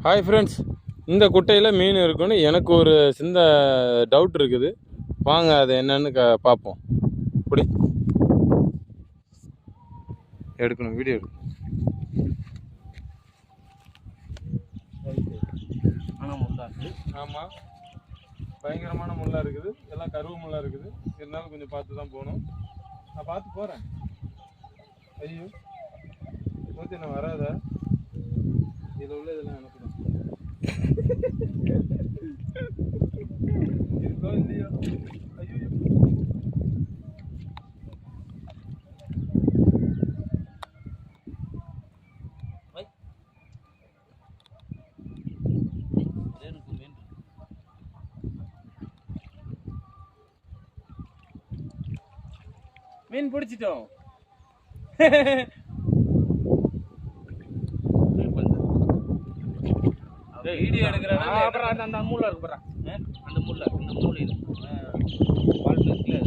Hi friends, இந்த குட்டையில் மீன் இருக்குன்னு எனக்கு ஒரு சின்ன டவுட் இருக்குது. வாங்க அது என்னன்னு பார்ப்போம். இப்படி எடுக்கணும், வீடியோ எடுக்கணும். ஆமாம், பயங்கரமான முள்ளா இருக்குது. எல்லாம் கருவு முள்ளா இருக்குது. இருந்தாலும் கொஞ்சம் பார்த்து தான் போகணும். நான் பார்த்து போகிறேன். ஐயோ மூத்தி நான் வராதா? இதில் உள்ள இதெல்லாம் எனக்கு தான் இருக்கோ இல்லையோ? ஐயோ மீன் பிடிச்சிட்டோம். வீடியோ எடுக்கிறேன். அப்புறம் அந்த மூளை இருக்கு பாரு, அந்த மூளை இந்த மூலையில் பால் இருக்குல்ல,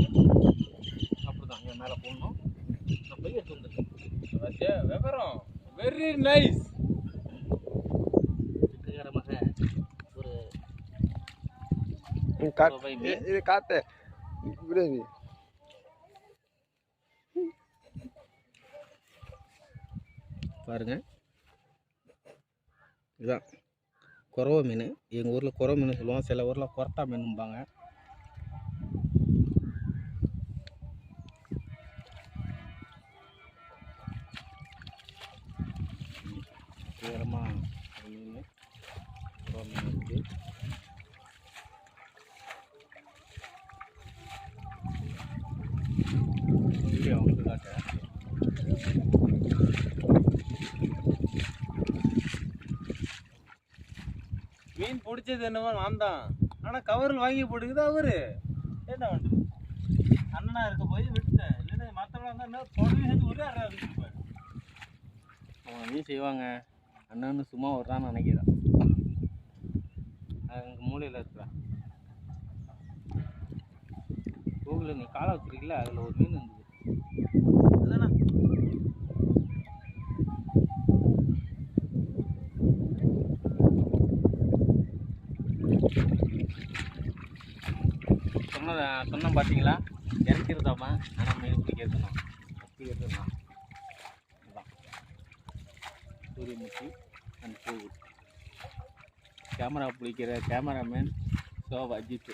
அப்படிதான் என் மேலே போடணும். நான் போய் எடுத்து வந்துருக்கேன். விவரம் வெரி நைஸ். ஒரு இது காத்து விடுது. பாருங்க, இதுதான் குறவை மீன். எங்கள் ஊரில் குறவை மீன் சொல்லுவோம், சில ஊரில் கொரட்டா மீனும்பாங்க. உயரமாக மீன், குறவை மீன் இருக்குது. வீடியோ அவங்களுக்கு காட்டுறேன். மீன் பிடிச்சது என்னவோ நான் தான், ஆனால் கவரில் வாங்கி போட்டுக்குது அவரு. என்ன பண்ணுறது, அண்ணனா இருக்க போய் விட்டுட்டேன். இல்லைன்னா மற்றவங்க தான் தொடர்ந்து சேர்த்து ஒரே அரை விட்டுருப்பேன். அவன் மீன் செய்வாங்க, அண்ணன்னு சும்மா வர்றான்னு நினைக்கிறேன். அது எங்கள் மூலையில் இருக்கிறான். கூகுளில் நீ காலை வச்சுருக்கல, அதில் ஒரு மீன் இருந்தது. அதுதானே சொன்னோம் பார்த்தீங்களா, இறக்கிருந்தாமா. ஆனால் மீன் பிடிக்கிறதுனா அப்படி இருக்குதுண்ணா. இதுதான் சூரியமுகி அண்ட் பூ. கேமரா பிடிக்கிற கேமராமேன் சோபா அஜித்.